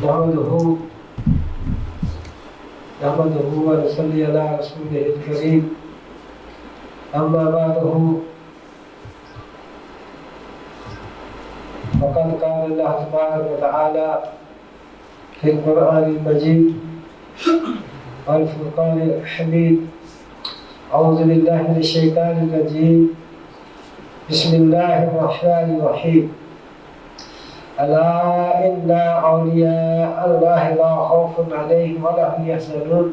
نحمده ونصلي على رسوله الكريم أما بعده فقد قال الله تبارك وتعالى في القرآن المجيد والفرقان الحميد أعوذ بالله من الشيطان الرجيم بسم الله الرحمن الرحيم ألا إن أولياء الله لا خوف عليهم ولا هم يحزنون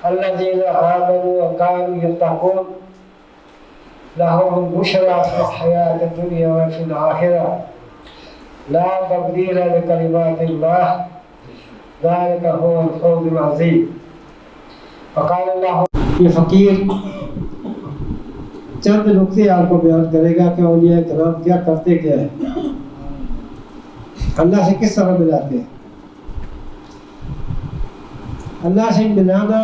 الذين آمنوا وكانوا يتقون لهم البشرى في الحياة الدنيا وفي الآخرة لا تبديل لكلمات الله ذلك هو الفوز العظيم فقال الله یہ فقیر چند نقطے آپ کو بیان کرے گا کہ اولیاء کرام کیا کرتے کیا ہے، اللہ سے کس طرح ملاتے ہیں۔ اللہ سے ملانا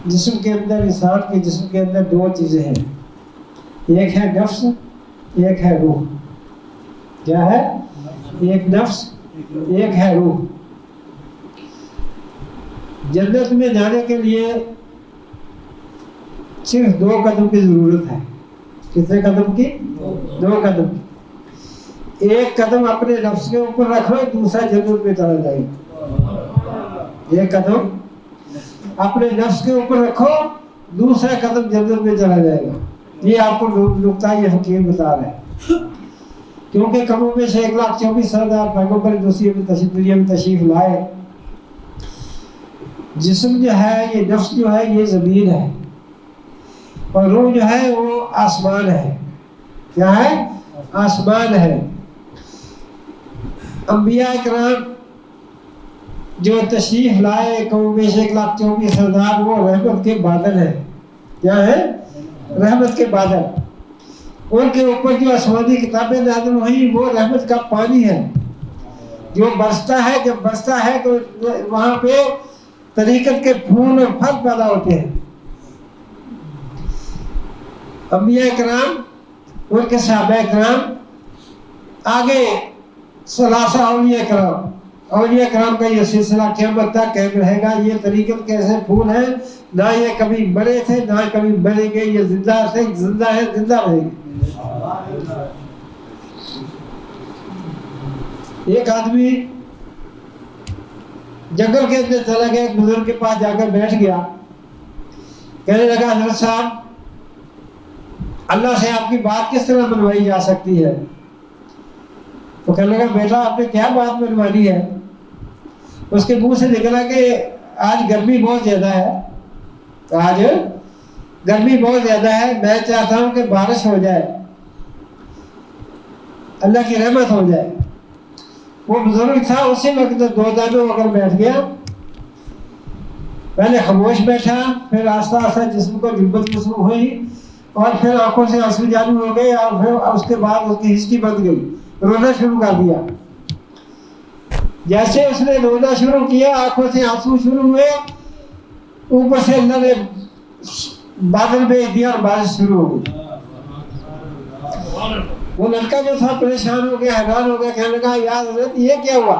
جسم کے اندر، انسان کے جسم کے اندر دو چیزیں ہیں، ایک ہے نفس، ایک ہے روح۔ کیا ہے؟ ایک نفس، ایک ہے روح۔ جنت میں جانے کے لیے صرف 2 قدم کی ضرورت ہے۔ کتنے قدم کی؟ 2 قدم کی۔ ایک قدم اپنے نفس کے اوپر رکھو، دوسرا جنت میں چلا جائے گا۔ ایک قدم اپنے نفس کے اوپر رکھو، دوسرا قدم جنت میں چلا جائے گا۔ یہ آپ کو نقطہ یہ فقیر بتا رہے ہیں، کیونکہ کم و بیش 1,24,000 پیغمبر دوسری دنیا میں تشریف لائے۔ جسم جو ہے، یہ نفس جو ہے، یہ زمین ہے، اور روح جو ہے وہ آسمان ہے۔ کیا ہے؟ آسمان ہے۔ انبیاء کرام جو تشریف لائے کم و بیش 1,24,000، وہ رحمت کے بادل ہیں۔ کیا ہے؟ رحمت کے بادل۔ ان کے اوپر جو آسمانی کتابیں نازل ہوئی وہ رحمت کا پانی ہے جو برستا ہے۔ جب برستا ہے تو وہاں پہ طریقت کے پھول اور پھل پیدا ہوتے ہیں۔ انبیاء کرام، ان کے صحابہ کرام، آگے ثلاثہ اولیاء کرام، اولیاء کرام کا یہ سلسلہ قیامت تک قائم رہے گا۔ یہ طریقت کے ایسے پھول ہیں، نہ یہ کبھی مرے تھے نہ کبھی مریں گے، یہ زندہ تھے، زندہ ہے، زندہ رہیں گے۔ ایک آدمی جنگل کے اندر چلا گیا، ایک بزرگ کے پاس جا کر بیٹھ گیا، کہنے لگا حضرت صاحب اللہ سے آپ کی بات کس طرح منوائی جا سکتی ہے؟ تو کہنے لگا بیٹا آپ نے کیا بات منوانی ہے؟ اس کے منہ سے نکلا کہ آج گرمی بہت زیادہ ہے، آج گرمی بہت زیادہ ہے، میں چاہتا ہوں کہ بارش ہو جائے، اللہ کی رحمت ہو جائے۔ وہ بزرگ تھا، اسی وقت 2 دانوں ہو کر بیٹھ گیا، پہلے خاموش بیٹھا، پھر آہستہ آہستہ جسم کو جلبت محسوس ہوئی، اور پھر آنکھوں سے آنسو جاری ہو گئے، اور پھر اس کے بعد اس کی ہسٹری بند گئی، رونا شروع کر دیا۔ جیسے اس نے رونا شروع کیا، آنکھوں سے آنسو شروع ہوئے، اوپر سے اللہ نے بادل بھیج دیا اور بارش شروع ہو گئی۔ وہ لڑکا جو تھا پریشان ہو گیا، حیران ہو گیا، کہنے لگا یا حضرت یہ کیا ہوا؟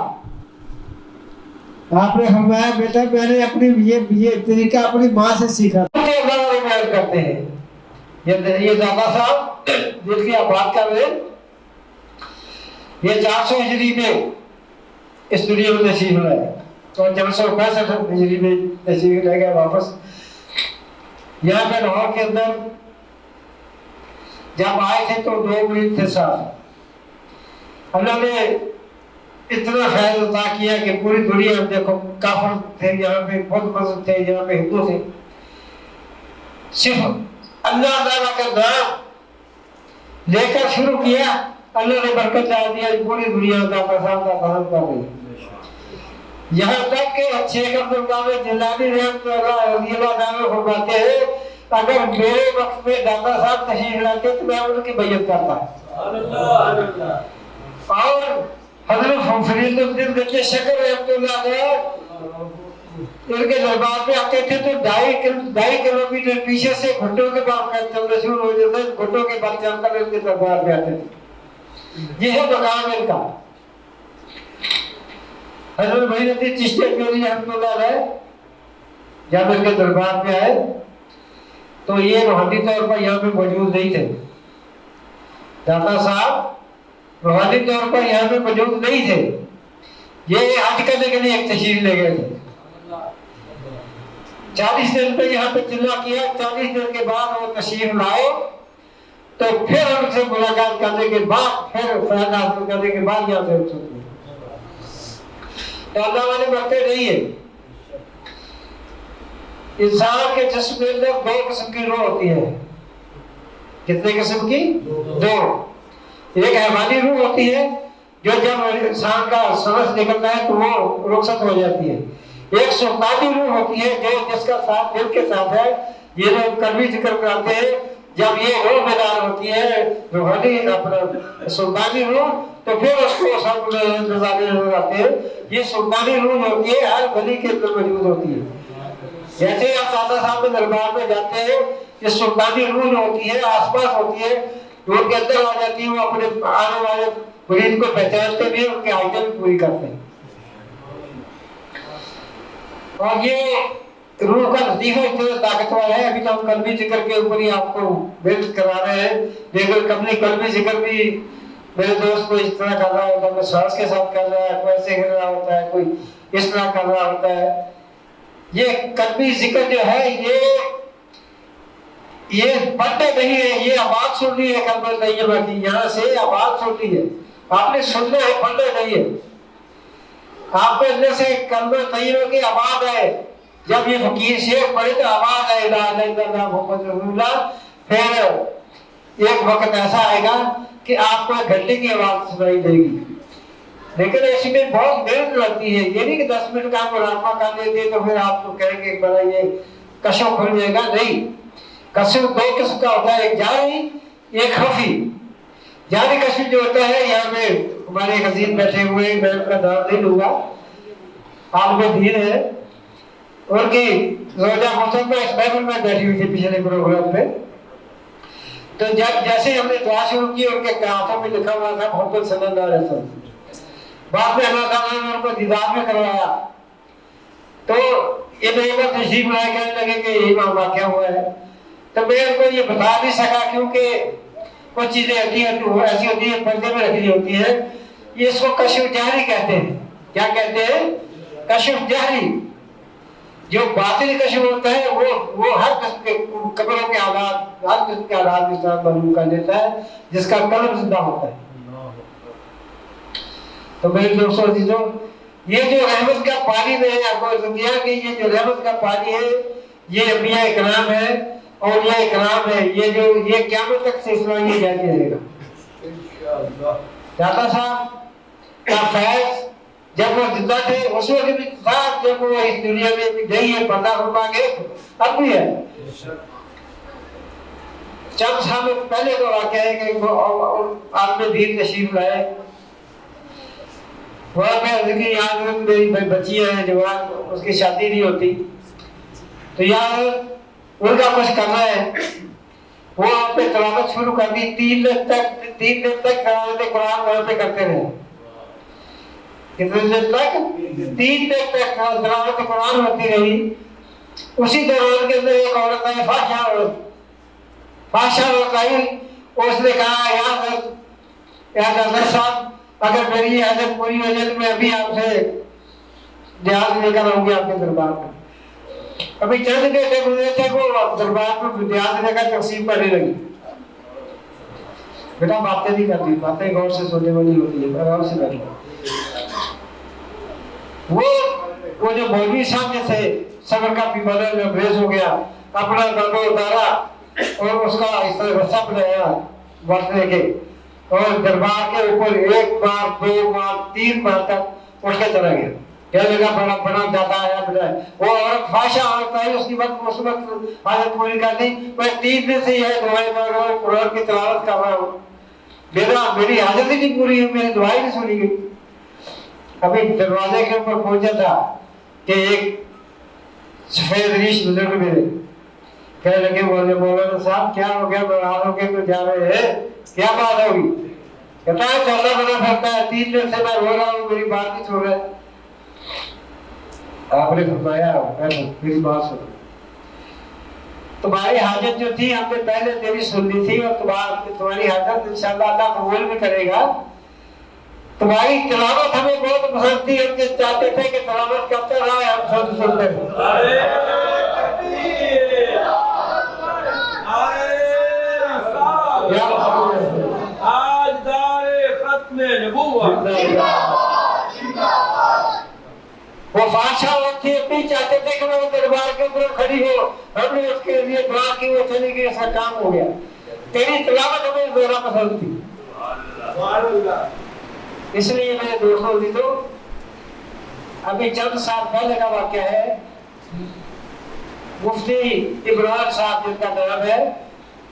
آپ نے فرمایا بیٹا میں نے اپنی یہ طریقہ اپنی ماں سے سیکھا۔ کرتے ہیں یہ دادا صاحب جن کی آپ بات کر رہے ہیں، یہ 400 ہجری میں اس دنیا میں تشریف لائے اور 465 ہجری میں تشریف لے گئے واپس۔ یہاں پہ لاہور کے اندر جب آئے تھے تو 2 مرید تھے ساتھ۔ اللہ نے اتنا فیض عطا کیا کہ پوری دنیا میں دیکھو کافر تھے، یہاں پہ بدھ مذہب تھے، یہاں پہ ہندو تھے، صرف اللہ تعالیٰ کا نام لے کر شروع کیا، اللہ نے برکت ڈال دیا، پوری دنیا داتا صاحب کا کام کر گئی۔ یہاں تک کہ شیخ عبدالقادر جیلانی رحمۃ اللہ رضی اللہ عنہ فرماتے ہیں اگر میرے وقت میں داتا صاحب تشریف لاتے تو میں ان کی بیعت کرتا۔ اور حضرت فرید الدین گنج شکر رحمۃ اللہ علیہ ان کے دربار میں آتے تھے تو 2.5 کلومیٹر پیچھے سے گھٹوں کے بال چلنا شروع ہو جاتے، گھٹوں کے بال چل کر ان کے دربار میں آتے تھے۔ یہ ہے مقام ان کا. حضرت معین الدین چشتی اجمیری رحمۃ اللہ علیہ جب ان کے دربار میں آئے تو یہ روحانی طور پر یہاں پہ موجود نہیں تھے. داتا صاحب روحانی طور پر یہاں پہ موجود نہیں تھے. یہ حج کرنے کے لیے ایک تشریف لے گئے تھے. 40 دن پہ یہاں پہ چلا کیا. 40 دن کے بعد وہ تشریف لائے تو پھر ان سے ملاقات کرنے کے بعد پھر فیض حاصل کرنے کے بعد یہاں سے رخصت ہوئے. تو اللہ والے مرتے نہیں ہے. انسان کے جسم کے اندر 2 قسم کی روح ہوتی ہے. کتنے قسم کی؟ 2. ایک حیوانی روح ہوتی ہے جو جب انسان کا سانس نکلتا ہے تو وہ رخصت ہو جاتی ہے. ایک سلطانی روح ہوتی ہے جو جس کا ساتھ دل کے ساتھ ہے. یہ لوگ کلمی ذکر کراتے ہیں جب یہ روح بیدار ہوتی ہے روحانی اپنا سلطانی روح تو پھر اس کو سب نظارے نظر آتے ہیں. یہ سلطانی روح جو ہوتی ہے ہر گلی کے اندر موجود ہوتی ہے. جیسے ہی آپ دادا صاحب کے دربار میں جاتے ہیں یہ سلطانی روح جو ہوتی ہے آس پاس ہوتی ہے جو ان کے اندر آ جاتی ہے. وہ اپنے آنے والے مرید کو پہچانتے بھی ان کے حاجت بھی پوری کرتے ہیں. اور یہ روح کا لطیفہ اتنا طاقتور ہے. ابھی تو ہم قلبی ذکر کے اوپر ہی آپ کو بیان کرا رہے ہیں لیکن قلبی ذکر بھی میرے دوست کو اس طرح کر رہا ہوتا ہے. کوئی سانس کے ساتھ کر رہا ہے, کوئی ایسے کر رہا ہوتا ہے, کوئی اس طرح کر رہا ہوتا ہے. یہ قلبی ذکر جو ہے یہ پڑھتے نہیں ہے. یہ آواز سننی ہے کلمہ طیبہ کی. یہاں سے آواز سننی ہے. آپ نے سننا ہے, پڑھنا نہیں ہے. آپ کے اندر سے کلمہ طیبہ کی آواز ہے. جب یہ فقیر شیخ پڑھے تو آواز ہے لا الہ الا اللہ محمد رسول اللہ. پھر ایک وقت ایسا آئے گا کہ آپ کو گھنٹے کی آواز سنائی دے گی. لیکن اس میں بہت محنت لگتی ہے. یہ نہیں کہ 10 منٹ کا مراقبہ کر لیتے تو پھر آپ کو کہیں گے بڑا یہ کشف کھل جائے گا. نہیں, کشف 2 قسم کا ہوتا ہے, ایک جاری ایک خفی. جاری کشف جو ہوتا ہے یہاں پہ ہمارے ایک عزیز بیٹھے ہوئے, میں ان کا نام نہیں لوں گا, عالم دین ہے. ان کی روزہ موسم میں اس محفل میں بیٹھی ہوئی تھی پچھلے پروگرام میں. تو جب جیسے ہم نے دعا شروع کی ان کے ہاتھوں میں لکھا ہوا تھا محمد صلی اللہ علیہ وسلم. بعد میں اللہ تعالیٰ نے ان کو دیدار میں کروایا تو یہ نعمت تشریف لائے کہنے لگے کہ یہی واقعہ ہوا ہے. تو میں ان کو یہ بتا نہیں سکا کیونکہ کچھ چیزیں ایسی ہوتی ہیں پردے میں رکھی ہوتی ہیں. یہ اس کو کشف جہری کہتے ہیں. کیا کہتے ہیں؟ کشف جہری. جو باطنی کشف ہوتا ہے وہ ہر قسم کے قبروں کے حالات, ہر قسم کے حالات کے ساتھ معلوم کر دیتا ہے جس کا قلب زندہ ہوتا ہے. تو میرے دوستوں عزیزوں, یہ جو رحمت کا پانی ہے دنیا کی, یہ جو رحمت کا پانی ہے یہ انبیاء اکرام ہے, اولیاء اکرام ہے. یہ قیامت تک سلسلہ یہ جاری رہے گا. داتا صاحب کا فیض جب وہ زندہ تھے اس وقت بھی تھا, جب وہ اس دنیا میں نہیں ہے پردہ فرما گئے اب بھی ہے. چند سال پہلے کا واقعہ ہے کہ آپ نے دین تشریف لائے. وہاں پہ یاد میری بچی ہے جوان, اس کی شادی نہیں ہوتی تو یار ان کا کچھ کرنا ہے. وہ آپ پہ تلاوت شروع کر دی. 3 دن تک تلاوت قرآن وہاں پہ کرتے رہے. کتنے دن تک؟ 3 دن تک تلاوت قرآن ہوتی رہی. اسی دوران کے اندر ایک عورت آئی, فاحشہ عورت آئی. اس نے کہا یا حضرت صاحب اگر میری یہ حاجت پوری ہو جائے تو میں ابھی آپ سے جہاز لے کر آؤں گی آپ کے دربار میں. ابھی چند گھنٹے گزرے تھے وہ دربار میں جہاز لے کر تقسیم کرنے لگی. بیٹا باتیں نہیں کرتی, باتیں غور سے سننے والی ہوتی ہے, آرام سے بیٹھو. وہ جو مولوی صاحب جو تھے صبر کا پیمانہ لبریز ہو گیا, اپنا دانو اتارا اور اس کا اس طرح رسا بنایا برتنے کے, اور دربار کے اوپر 1 بار 2 بار 3 بار تک اٹھ کے چلا گیا. کہنے لگا بڑا بڑا دادا آیا بیٹا. وہ عورت فاحشہ عورت آئی, اس کی اس وقت حاجت پوری کر دی. میں 3 دن سے یہ دعائیں مانگ رہا ہوں, قرآن کی تلاوت کر رہا ہوں, میری حاجت ہی نہیں پوری ہوئی, میری دعائیں نہیں سنی گئی. ابھی دروازے کے اوپر پہنچا تھا کہ ایک سفید ریش بزرگ میرے کہنے لگے مولانا صاحب کیا ہو گیا, ناراض ہو کے تو جا رہے ہیں, کیا بات ہوگی؟ कहता है चलना बना सकता है, 3 दिन से मैं रो रहा हूँ, मेरी बात नहीं सुन रहा है। आपने फरमाया मेरी बात सुनो, तुम्हारी हाजत जो थी हमने पहले तेरी सुन ली थी, और तुम्हारी हाजत इंशाअल्लाह अल्लाह कबूल भी करेगा। तुम्हारी तिलावत हमें बहुत पसंद थी, हम चाहते थे कि तिलावत करते रहे, हम खुद सुनते आज दारे खत्म नबूवत वो बादशाह वक्त भी चाहते थे कि वो दरबार के ऊपर खड़ी हो, हमने उसके लिए दुआ की, वो चली गई, ऐसा काम हो गया। तेरी तिलावत हमें ज़रा पसंद थी, इसलिए मेरे दोस्तों भी तो अभी चंद साल पहले का वाक्य है। मुफ्ती इमरान साहब जिनका नाम है,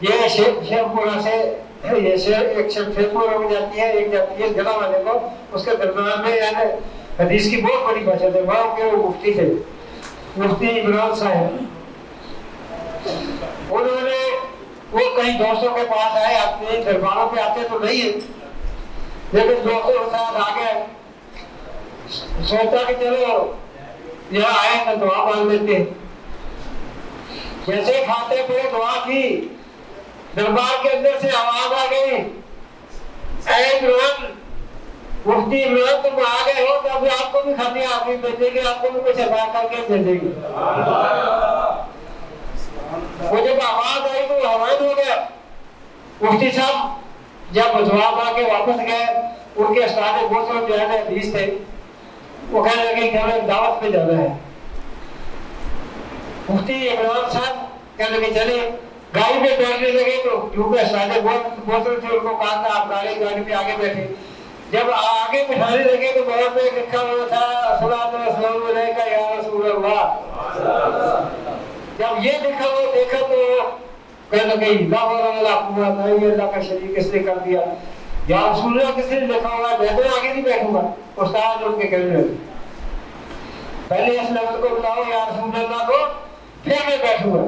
ये शेखपुरा से, ये एक शेखपुरा में जाती है, एक जाती है जला वाले को, उसके दरमियान में यानी हदीस की बहुत बड़ी बचत है, वहाँ के वो मुफ्ती थे, मुफ्ती इमरान साहब। उन्होंने वो कहीं दोस्तों के पास आए, अपने दरबारों पे आते तो नहीं है, लेकिन दोस्तों के साथ आ गए, सोचा कि चलो यहाँ आए तो दुआ मांग लेते हैं। जैसे खाते पे दुआ की, दरबार के अंदर से आवाज आ गई, ऐ इमरान, मुफ्ती इमरान तुम आ गए हो, तो अभी आपको भी खाने आगे भेजेंगे, आपको भी कुछ अदा करके भेजेंगे। वो जब आवाज आई तो हैरान हो गया। मुफ्ती साहब जब जवाब आके वापस गए, उनके उस्ताद बहुत जो है हदीस थे, वो कहने लगे कि हमें दावत पे जाना है। मुफ्ती इमरान साहब कहने लगे चले, गाड़ी में बैठने लगे तो क्योंकि उस्ताद बहुत थे, उनको कहा था आप गाड़ी पे आगे बैठे। जब आगे बिठाने लगे तो बहुत पे लिखा हुआ था अस्सलातु वस्सलामु अलैका या रसूल अल्लाह। जब ये लिखा हुआ देखा तो कहने लगे ला हौला वला कुव्वता इल्ला बिल्लाह का शरीक किसने कर दिया, या रसूल अल्लाह किसने लिखा हुआ, मैं तो आगे नहीं बैठूंगा। उस्ताद उनके कहने लगे पहले इस लफ्ज को बुलाओ या रसूल अल्लाह को, फिर मैं बैठूंगा।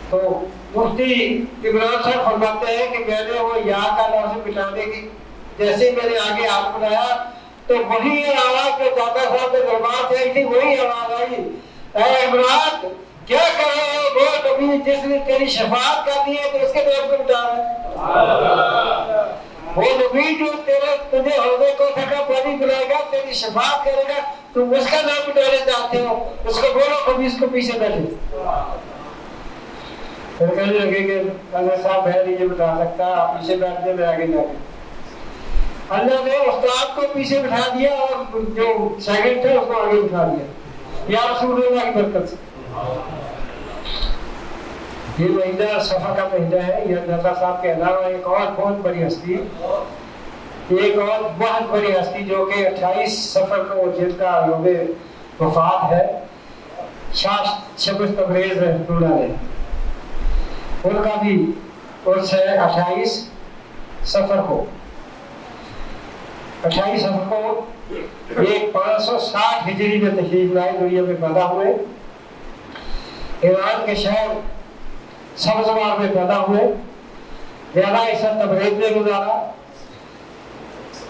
तो मुफ्ती इमरान साहब फरमाते हैं कि मैंने वो या का लफ्ज मिटाने की जैसे मैंने आगे हाथ बढ़ाया तो वही आवाज जो दादा साहब के दरबार से आई थी, वही आवाज आई, ऐ इमरान क्या कर रहे हो, वो नबी जिसने तेरी शफाअत कर दी है तो उसके नाम को मिटा रहा, वो नबी जो तेरे तुझे हौजे को थका पानी पिलाएगा, तेरी शफाअत करेगा, तुम उसका नाम मिटाने चाहते हो, उसको बोलो कभी इसको पीछे बैठे। फिर कहने लगे कि अगर साहब मैं नहीं मिटा सकता, आप पीछे बैठने में आगे जाके अल्लाह ने उस्ताद को पीछे बिठा दिया और जो सेकंड थे उसको आगे बिठा दिया, या रसूल अल्लाह की बरकत से। ये महीना सफा का महीना है। ये दादा साहब के अलावा एक और बहुत बड़ी हस्ती, एक और बहुत बड़ी हस्ती जो कि 28 सफर को जिनका योम वफात है, शाह शमस तबरेज रहमतुल्लाह अलैह, उनका भी उर्स है 28 सफर को। 28 सफर को एक 560 हिजरी में तशरीफ लाए, दुनिया में पैदा हुए, ईरान के शहर सब्ज़वार में पैदा हुए, ज़्यादा हिस्सा तबरेज में गुजारा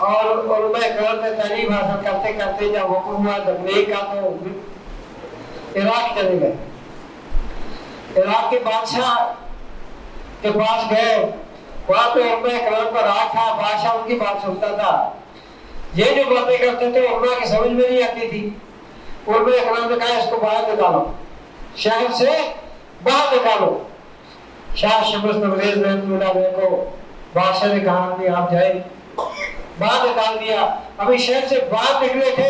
और उलमा इकराम में तालीम हासिल करते करते जब हुक्म हुआ तबलीग का तो इराक चले गए। इराक के बादशाह के पास गए, वहाँ पे उलमा इकराम का राज था, बादशाह उनकी बात सुनता था। ये जो बातें करते थे उलमा की समझ में नहीं आती थी। उलमा इकराम ने कहा इसको बाहर निकालो, शहर से बाहर निकालो। शाह शमस तबरेज रहमतुल्लाह अलैह को बादशाह ने कहा कि आप जाए, बाहर निकाल दिया। अभी शहर से बाहर निकले थे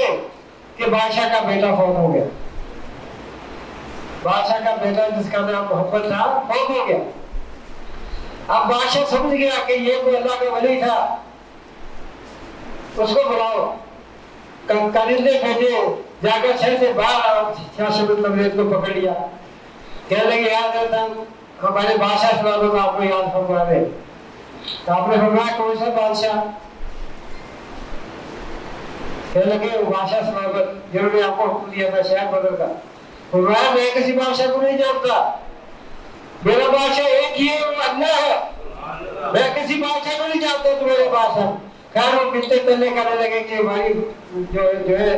कि बादशाह का बेटा फौत हो गया। बादशाह का बेटा जिसका नाम मोहम्मद था फौत हो गया। अब बादशाह समझ गया कि ये कोई अल्लाह का वली था, उसको बुलाओ। कारिंदे भेजे, जाकर शहर से बाहर शाह शमस तबरेज को पकड़ लिया। कहने लगे याद था हमारे बादशाह सलाम को आपको याद फरमा रहे, तो आपने फरमाया कौन सा बादशाह? कहने लगे वो बादशाह सलाम जिन्होंने आपको हुक्म दिया था शहर बदल का। फरमाया मैं किसी बादशाह को नहीं जानता, मेरा बादशाह एक ही है, वो अल्लाह है। मैं किसी बादशाह को नहीं जानता तुम्हारे बादशाह। खैर वो कितने तल्ले करने लगे कि हमारी जो है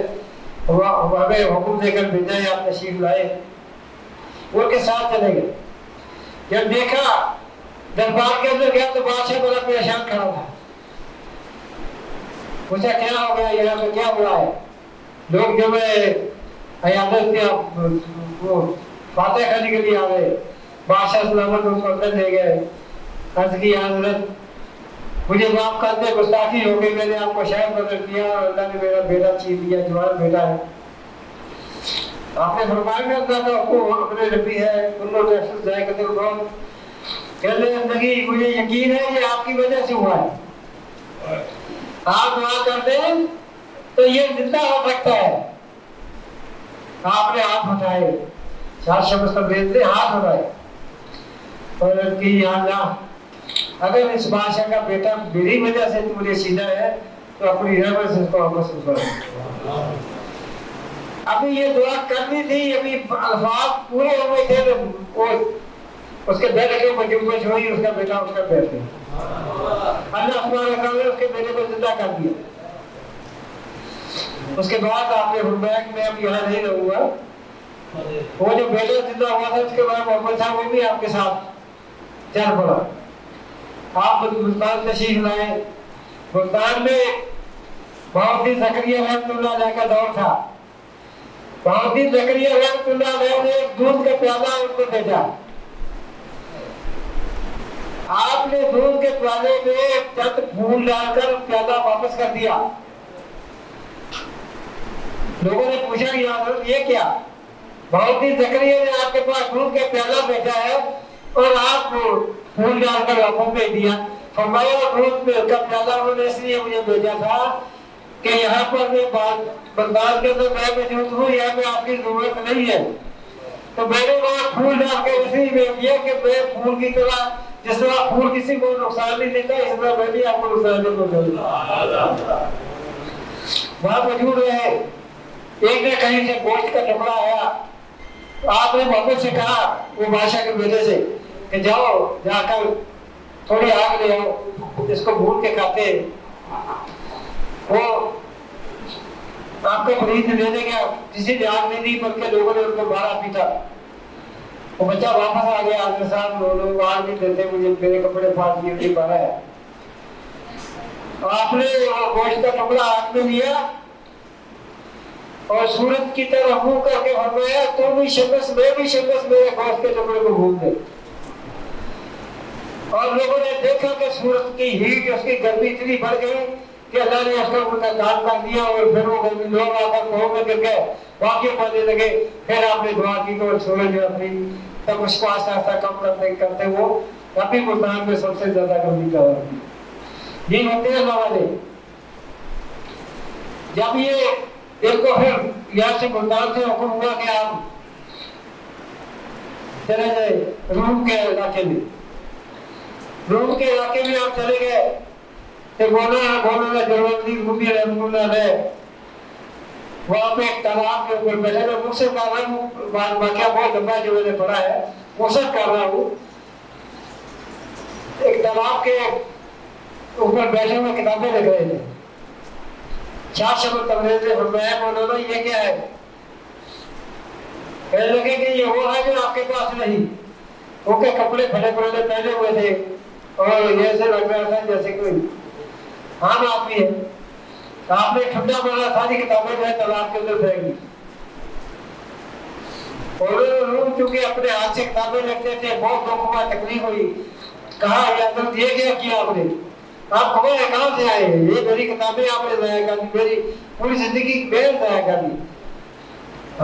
हमें हुक्म देकर भेजा है, आप तशरीफ लाए। वो के साथ चले गए। जब देखा दरबार के अंदर गया तो बादशाह बड़ा परेशान खड़ा था। पूछा क्या हो गया, यहाँ पे क्या हुआ है? लोग जो है अयादत के वो फातेह खाने के लिए आ गए। बादशाह सलामत उनको अंदर ले गए। अर्ज की हजरत मुझे माफ कर दे, गुस्ताखी हो गई, मैंने आपको शायद बदल किया और अल्लाह ने मेरा बेटा छीन लिया, जवान बेटा है। आपने फरमाया अल्लाह का हुक्म अपने नबी है, कुल्लु नफ्सिन ज़ाइक़तुल मौत। कहने लगी मुझे यकीन है ये आपकी वजह से हुआ है। आप दुआ कर दें तो ये जिंदा हो सकता है। आपने हाथ उठाए, चार शब्द तब्दील हाथ उठाए और कि या अल्लाह अगर इस बादशाह का बेटा मेरी वजह से मुझे सीधा है तो अपनी रहमत से इसको वापस उतार। अभी ये दुआ करनी थी, अभी अल्फाज पूरे हो गए थे तो वो उसके बेटे के ऊपर जुम्मश हुई, उसका बेटा उसका पैर पे अल्लाह सुब्हानहू व तआला ने उसके बेटे को जिंदा कर दिया। उसके बाद आपने फरमाया कि मैं अब यहाँ नहीं रहूंगा। वो जो बेटा जिंदा हुआ था उसके बाद मोहम्मद साहब वो भी आपके साथ चल पड़ा। आप मुल्तान तशरीफ लाए। मुल्तान में बहुद्दीन ज़करिया रहमतुल्लाह अलैह का दौर था। बहुद्दीन ज़करिया रहमतुल्लाह अलैह ने एक दूध का प्याला उनको भेजा। आपने दूध के प्याले में चंद फूल डालकर प्याला वापस कर दिया। लोगों ने पूछा कि हज़रत ये क्या? बहुद्दीन ज़करिया ने आपके पास दूध का प्याला भेजा है और आप फूल डालकर वापस भेज दिया। फरमाया दूध में का प्याला उन्होंने इसलिए मुझे भेजा था कि यहाँ पर मैं बंगाल के अंदर मैं मौजूद हूँ, यहाँ में आपकी जरूरत नहीं है, तो मैंने वहाँ फूल डाल के इसलिए भेज दिया कि मैं फूल की तरह, जिस तरह फूल किसी को नुकसान नहीं देता इस तरह मैं भी आपको नुकसान नहीं पहुँचाऊंगा। वहाँ मौजूद रहे। एक ने कहीं से गोश्त का टुकड़ा आया, आपने मोहम्मद से कहा वो बादशाह के बेटे से कि जाओ जाकर थोड़ी आग ले आओ, इसको भून के खाते हैं। वो आपको खरीद लेने का किसी ने आग नहीं दी, बल्कि लोगों ने उनको मारा पीटा। वो बच्चा वापस आ गया, आगे साहब लोग आग नहीं देते, मुझे मेरे कपड़े फाड़ दिए, मुझे मारा है। आपने वो गोश्त का टुकड़ा आग में लिया और सूरज की तरफ मुंह करके फरमाया तू भी शक्स मैं भी शक्स, मेरे गोश्त के टुकड़े को भून दे। और लोगों ने देखा कि सूरज की हीट, उसकी गर्मी इतनी बढ़ गई कि अल्लाह ने उसका उनका काम कर दिया और फिर वो गर्मी लोग आकर कोह में गिर गए, वाक़ई पाने लगे। फिर आपने दुआ की तो सूरज जो अपनी तब उसको आस्ता आस्ता कम करते करते वो काफी मुल्तान में सबसे ज्यादा गर्मी का ये होते हैं अल्लाह वाले। जब ये इनको फिर यहाँ से मुल्तान से हुक्म हुआ कि आप चले जाए रूम के इलाके में। रूम के इलाके में आप चले गए तो मौलाना जलालुद्दीन रूमी रहमतुल्लाह अलैह वहाँ पे एक तालाब के ऊपर बैठे थे। मुझसे कह रहा हूँ वाक़या बहुत लंबा जो मैंने पढ़ा है, मुझसे कर रहा हूँ। एक तालाब के ऊपर बैठे हुए किताबें लिख रहे थे। चार शब्द तबरेज़ ने फरमाया मौलाना ये क्या है? कहने लगे कि ये वो है जो आपके पास नहीं। उनके कपड़े फटे पुराने पहने हुए थे और ऐसे लग रहा था जैसे कोई आम आदमी है। आपने ठंडा मारा, सारी किताबें जो है तालाब के अंदर फेंक दी। और लोग चूंकि अपने हाथ से किताबें लिखते थे, बहुत दुख हुआ, तकलीफ हुई। कहा ये क्या किया आपने? आप कहाँ से आए? ये मेरी किताबें आपने ज़ाया कर दी, मेरी पूरी जिंदगी की मेहनत ज़ाया कर दी।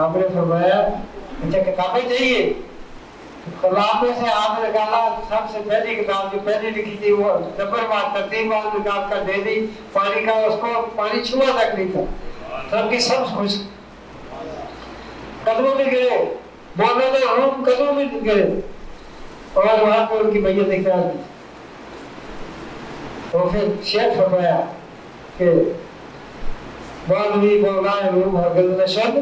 आपने फरमाया अच्छा किताबें चाहिए? तालाब में से आपने निकाला, सबसे पहली किताब जो पहली लिखी थी वो नंबरवार तरतीबवार निकाल कर दे दी। पानी का उसको पानी छुआ तक नहीं था, सबकी सब खुश कदमों में गिरे, मौलाना रूम कदमों में गिरे और वहां पर उनकी मैयत दिखा दी। तो फिर शेख फरमाया कि मौलवी मौलाना रूम हरगिज़ नशद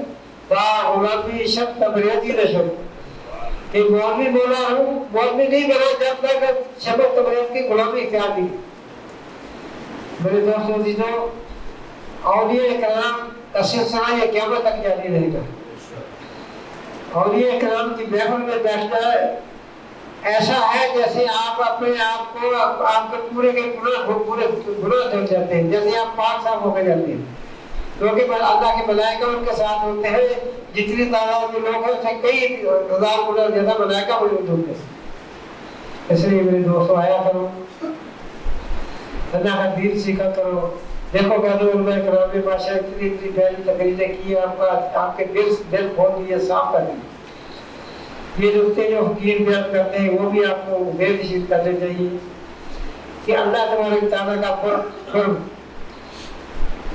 बा गुलामी शब तबरेज़ी नशद। कि मौलवी बोला हूँ, मौलवी नहीं बना जब तक शबक तबरेज की गुलामी इख्तियार दी। मेरे दोस्तों जीजों, औलिया कराम का सिलसिला ये क़यामत तक जारी रहेगा। औलिया कराम की महफिल में बैठना ऐसा है जैसे आप अपने आप को आपके पूरे के पूरे गुनाह धुल जाते हैं, जैसे आप पाक साफ होकर जाते हैं, क्योंकि अल्लाह के मलाइका उनके साथ होते हैं। जितनी तादाद में लोग हैं उससे कई हजार गुना ज्यादा मलाइका मौजूद होते हैं। इसलिए मेरे दोस्तों आया करो, अल्लाह का दीन सीखा करो। देखो कहते उलमा कराम ने माशा इतनी इतनी प्यारी तकरीरें की, आपके दिल खोल दिए, साफ कर दिए। ये नुक्ते जो फकीर बयान करते हैं वो भी आपको बेनशीन करने चाहिए कि अल्लाह तबारक तआला का कुर्ब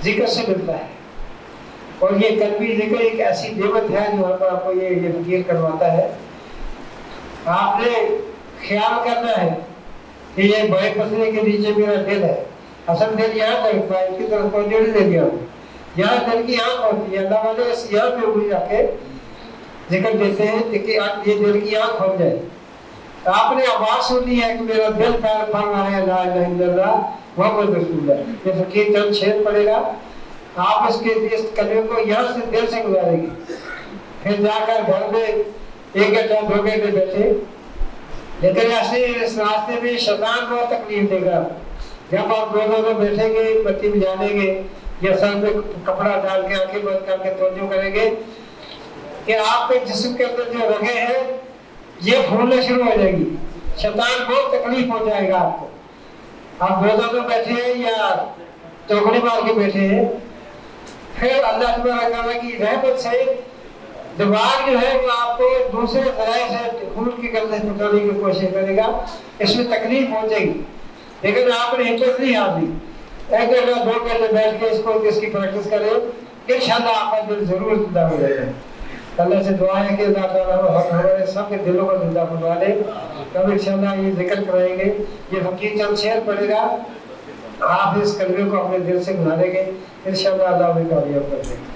जिक्र से मिलता है, और ये कल्बी जिक्र एक ऐसी नेमत है जो आपको ये फकीर करवाता है। आपने ख्याल करना है कि ये बाएं पसले के नीचे मेरा दिल है, असल दिल यहाँ तक बाएं की तरफ को जोड़ दे दिया, यहाँ दिल की आँख होती है। अल्लाह वाले इस यहाँ पे उंगली रखे जिक्र देते हैं कि ये दिल की आँख हो जाए। तो आपने आवाज सुनी है कि मेरा दिल पैर पढ़ रहा है ला इलाहा इल्लल्लाह मुहम्मद रसूलुल्लाह, ये फकीर चंद शेर पड़ेगा, आप इस कलमे को यहाँ से दिल से गुजारेंगे। फिर जाकर घर में 1 घंटा 2 घंटे बैठे, लेकिन ऐसे इस रास्ते में शैतान बहुत तकलीफ देगा। जब आप दो बैठेंगे, बत्ती बजानेंगे या सर पे कपड़ा डाल के आंखें बंद करके तवज्जो करेंगे कि आपके जिस्म के अंदर जो रगे हैं ये फूलने शुरू हो जाएगी, शैतान बहुत तकलीफ हो जाएगा आपको। आप दो बैठे हैं या चौकड़ी मार के बैठे हैं, फिर अल्लाह तआला की रहमत से दिमाग जो है वो आपको दूसरे जराए से खून की गंदे पहुंचाने की कोशिश करेगा, इसमें तकलीफ हो जाएगी। लेकिन आपने हिम्मत नहीं हारी, 1 घंटा 2 घंटे बैठ के इसकी प्रैक्टिस करें, इंशाअल्लाह आपका दिल जरूर जिंदा हो जाएगा। अल्लाह से दुआ है कि अल्लाह ताला हमारे सबके दिलों को जिंदा बनवा ले। तब इंशाअल्लाह ये जिक्र कराएंगे, ये फकीर चंद शेर पड़ेगा, आप इस कलमे को अपने दिल से बना लेंगे, इंशाअल्लाह अल्लाह हमें कामयाब कर देंगे।